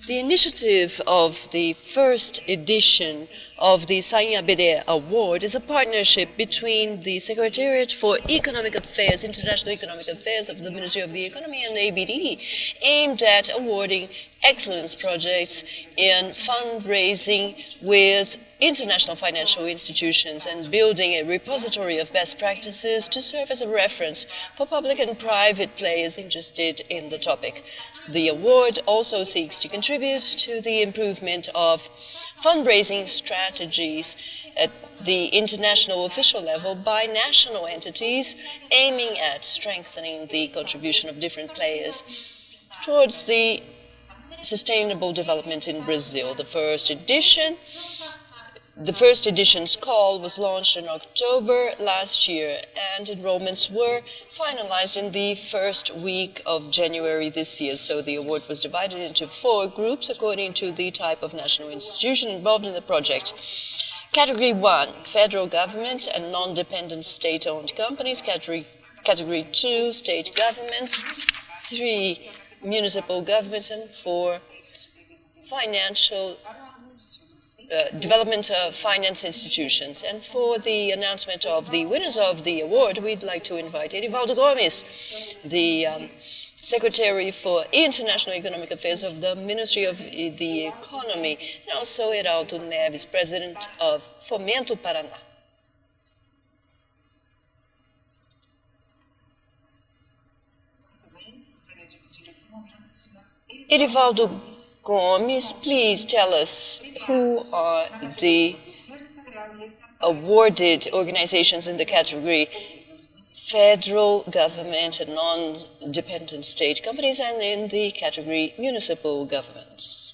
The initiative of the first edition of the SAIN-ABDE Award is a partnership between the Secretariat for Economic Affairs, International Economic Affairs of the Ministry of the Economy and ABDE, aimed at awarding excellence projects in fundraising with international financial institutions and building a repository of best practices to serve as a reference for public and private players interested in the topic. The award also seeks to contribute to the improvement of fundraising strategies at the international official level by national entities, aiming at strengthening the contribution of different players towards the sustainable development in Brazil. The first edition's call was launched in October last year, and enrollments were finalized in the first week of January this year. So the award was divided into 4 groups according to the type of national institution involved in the project. Category 1, federal government and non-dependent state-owned companies. Category 2, state governments. 3, municipal governments. And 4, financial development of finance institutions. And for the announcement of the winners of the award, we'd like to invite Erivaldo Gomes, the Secretary for International Economic Affairs of the Ministry of the Economy, and also Heraldo Neves, President of Fomento, Paraná. Erivaldo Gomes, please tell us who are the awarded organizations in the category federal government and non-dependent state companies, and in the category municipal governments.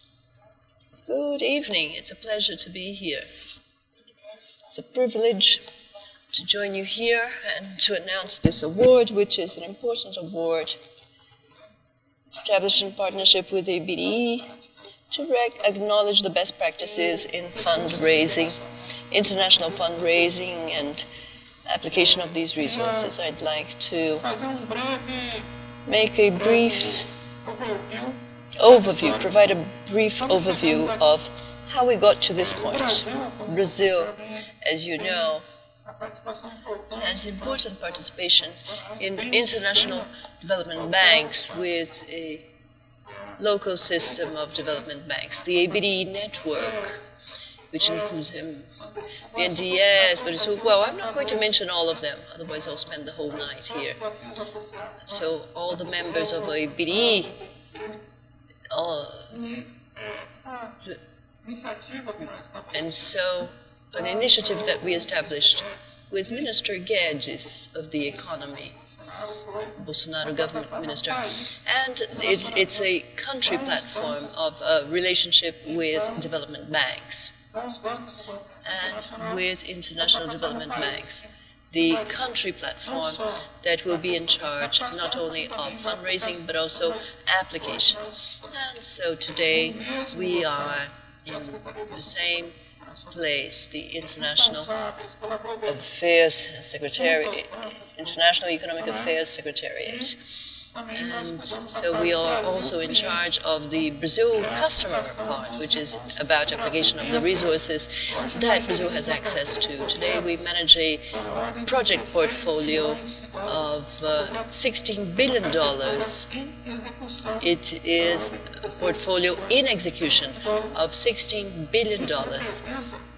Good evening. It's a pleasure to be here. It's a privilege to join you here and to announce this award, which is an important award established in partnership with ABDE to acknowledge the best practices in fundraising, international fundraising, and application of these resources. I'd like to make a brief overview, provide a brief overview of how we got to this point. Brazil, as you know, has important participation in international development banks with a local system of development banks. The ABDE network, which includes BNDES, but well, I'm not going to mention all of them, otherwise I'll spend the whole night here. So all the members of ABDE, and so an initiative that we established with Minister Guedes of the Economy, Bolsonaro government minister, and it's a country platform of a relationship with development banks and with international development banks. The country platform that will be in charge not only of fundraising but also application. And so today we are in the same place, the International Affairs Secretariat, International Economic Affairs Secretariat. And so we are also in charge of the Brazil customer part, which is about application of the resources that Brazil has access to. Today we manage a project portfolio of $16 billion. It is a portfolio in execution of $16 billion.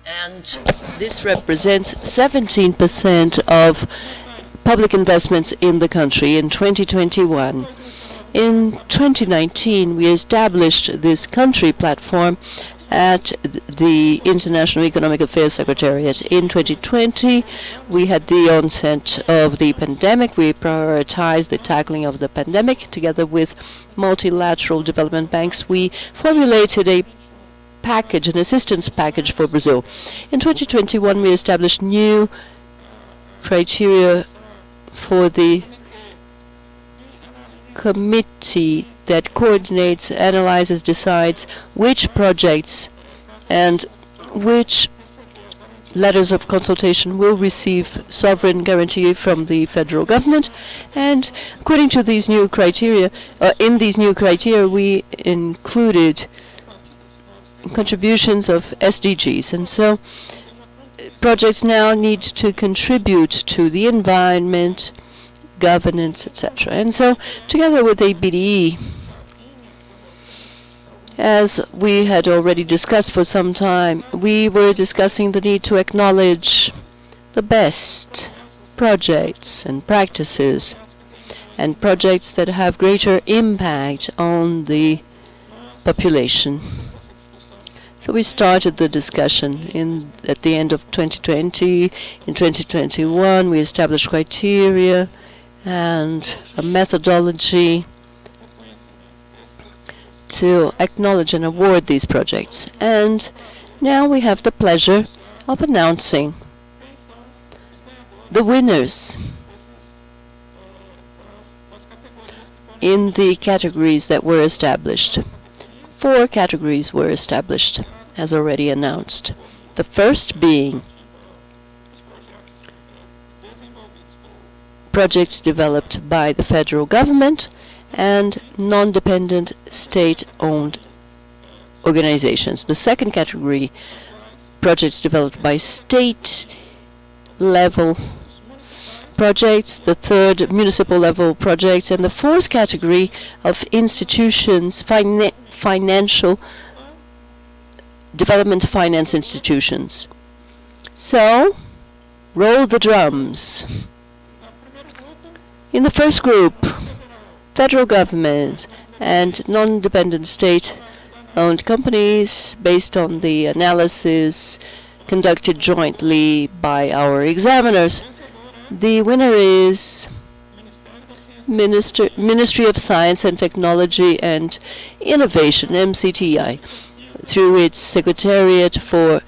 And this represents 17% of public investments in the country in 2021. In 2019, we established this country platform at the International Economic Affairs Secretariat. In 2020, we had the onset of the pandemic. We prioritized the tackling of the pandemic. Together with multilateral development banks, we formulated a package, an assistance package for Brazil. In 2021, we established new criteria for the committee that coordinates, analyzes, decides which projects and which letters of consultation will receive sovereign guarantee from the federal government, and according to these new criteria, in these new criteria we included contributions of SDGs, and so projects now need to contribute to the environment, governance, etc. And so together with ABDE, as we had already discussed for some time, we were discussing the need to acknowledge the best projects and practices and projects that have greater impact on the population. So we started the discussion at the end of 2020. In 2021, we established criteria and a methodology to acknowledge and award these projects. And now we have the pleasure of announcing the winners in the categories that were established. 4 categories were established, as already announced. The first being projects developed by the federal government and non-dependent state-owned organizations. The second category, projects developed by state-level projects. The third, municipal-level projects. And the fourth category of institutions, financial development finance institutions. So, roll the drums. In the first group, federal government and non-dependent state-owned companies, based on the analysis conducted jointly by our examiners. The winner is Ministry of Science and Technology and Innovation, MCTI, through its Secretariat for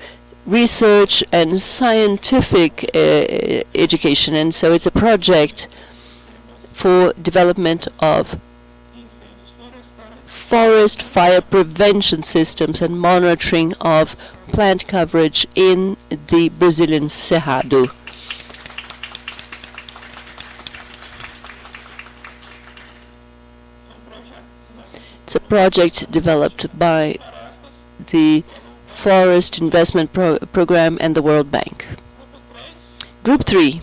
Research and Scientific Education. And so it's a project for development of forest fire prevention systems and monitoring of plant coverage in the Brazilian Cerrado. It's a project developed by the Forest Investment Program and the World Bank. Group 3.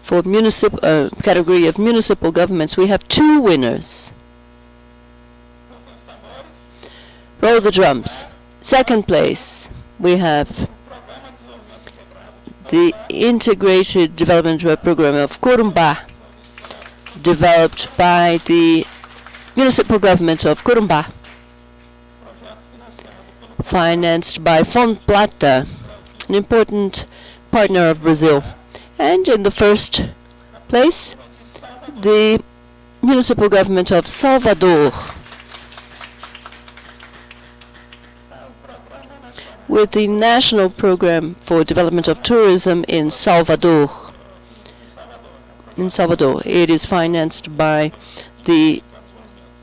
For category of municipal governments, we have 2 winners. Roll the drums. Second place, we have the Integrated Development Program of Corumbá, developed by the Municipal Government of Corumbá, financed by Fomento, an important partner of Brazil. And in the first place, the Municipal Government of Salvador, with the National Program for Development of Tourism in Salvador. It is financed by the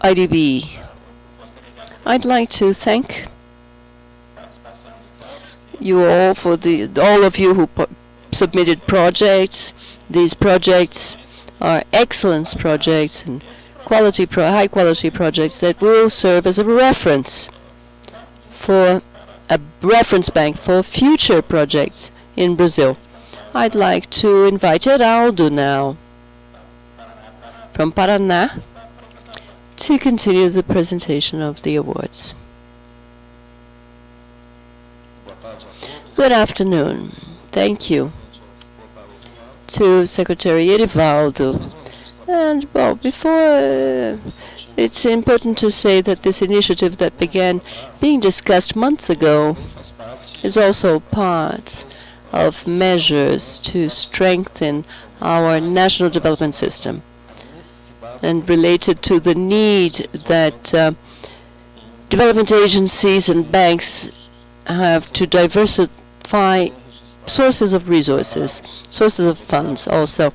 IDB. I'd like to thank you all for all of you who submitted projects. These projects are excellence projects and high quality projects that will serve as a reference bank for future projects in Brazil. I'd like to invite Heraldo now from Paraná to continue the presentation of the awards. Good afternoon. Thank you to Secretary Erivaldo. And well, it's important to say that this initiative that began being discussed months ago is also part of measures to strengthen our national development system, and related to the need that development agencies and banks have to diversify sources of resources, sources of funds also.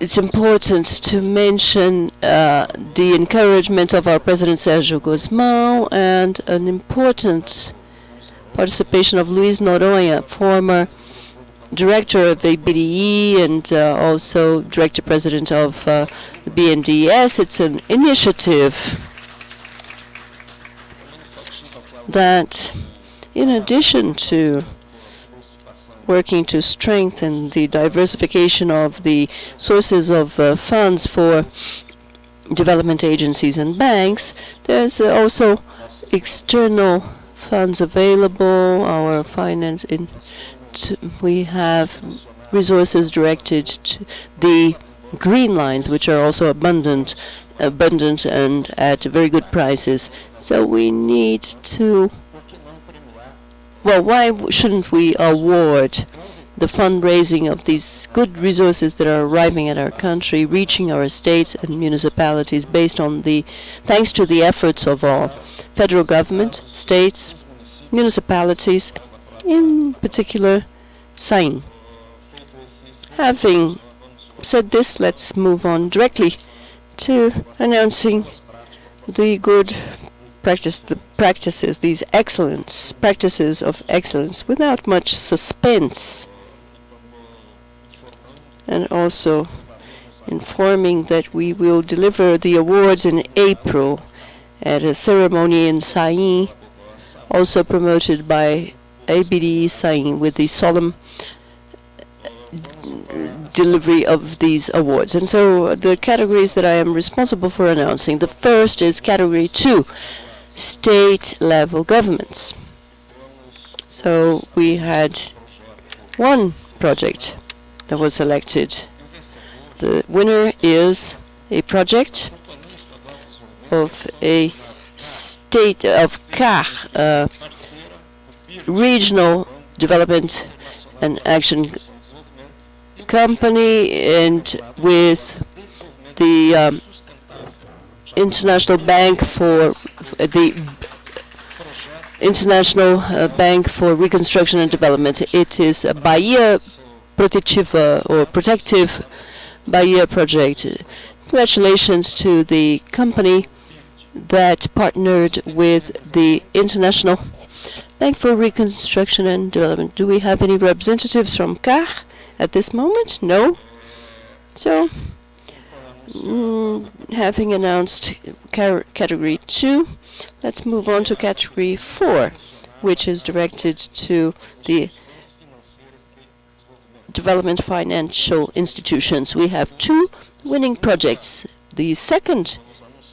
It's important to mention the encouragement of our President Sérgio Guzmão and an important participation of Luis Noronha, former director of the BDE and also director president of the BNDES. It's an initiative that, in addition to working to strengthen the diversification of the sources of funds for development agencies and banks, there's also external funds available. Our finance we have resources directed to the green lines, which are also abundant and at very good prices. So we need to, well, why shouldn't we award the fundraising of these good resources that are arriving at our country, reaching our states and municipalities thanks to the efforts of all federal government, states, municipalities, in particular SAIN. Having said this, let's move on directly to announcing the good practices, these practices of excellence, without much suspense, and also informing that we will deliver the awards in April at a ceremony in SAIN, also promoted by ABDE SAIN, with the solemn delivery of these awards. And so the categories that I am responsible for announcing, the first is category 2, state-level governments. So we had one project that was selected. The winner is a project of a state of CAR, Regional Development and Action Company, and with the International Bank for Reconstruction and Development. It is a Bahia Protetiva or Protective Bahia project. Congratulations to the company that partnered with the International Bank for Reconstruction and Development. Do we have any representatives from CAR at this moment? No. So, having announced category 2, let's move on to category 4, which is directed to the development financial institutions. We have 2 winning projects. The second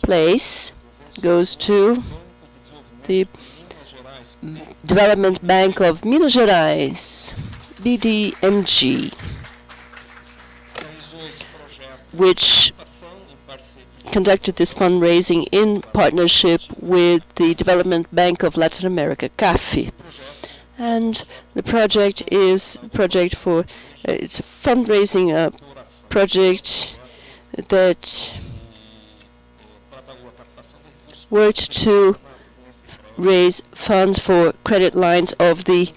place goes to the Development Bank of Minas Gerais, BDMG, which conducted this fundraising in partnership with the Development Bank of Latin America, CAF. And the project is it's a fundraising project that worked to raise funds for credit lines of the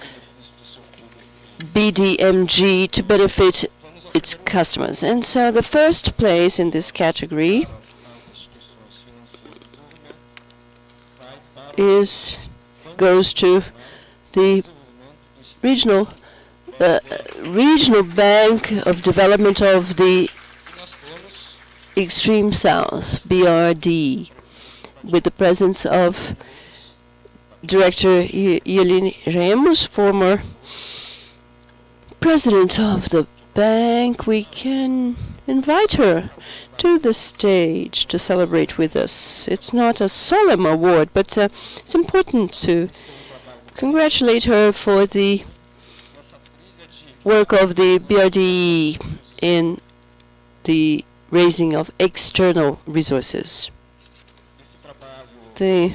BDMG to benefit its customers. And so the first place in this category goes to the Regional Bank of Development of the Extreme South, BRD, with the presence of Director Yelene Ramos, former president of the bank. We can invite her to the stage to celebrate with us. It's not a solemn award, but it's important to congratulate her for the work of the BRD in the raising of external resources. The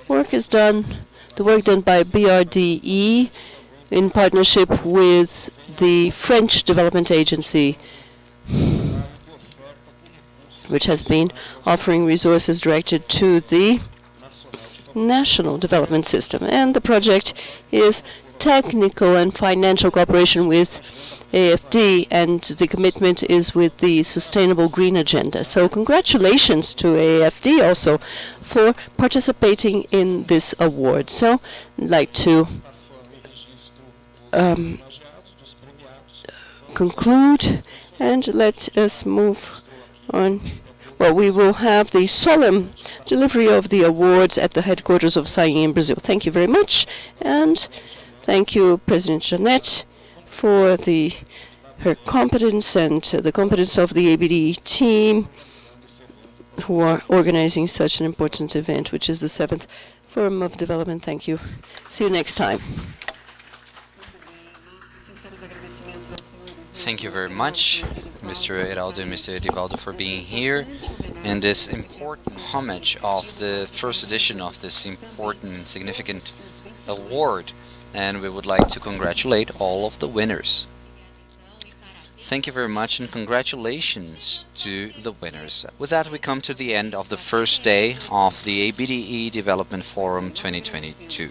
work done by BRDE in partnership with the French Development Agency, which has been offering resources directed to the national development system. And the project is technical and financial cooperation with AFD, and the commitment is with the Sustainable Green Agenda. So congratulations to AFD also for participating in this award. So I'd like to conclude and let us move on. Well, we will have the solemn delivery of the awards at the headquarters of SAIN in Brazil. Thank you very much, and thank you, President Jeanette, for her competence and the competence of the ABDE team who are organizing such an important event, which is the 7th Forum of Development. Thank you. See you next time. Thank you very much, Mr. Heraldo and Mr. Erivaldo, for being here in this important homage of the first edition of this important and significant award. And we would like to congratulate all of the winners. Thank you very much, and congratulations to the winners. With that, we come to the end of the first day of the ABDE Development Forum 2022.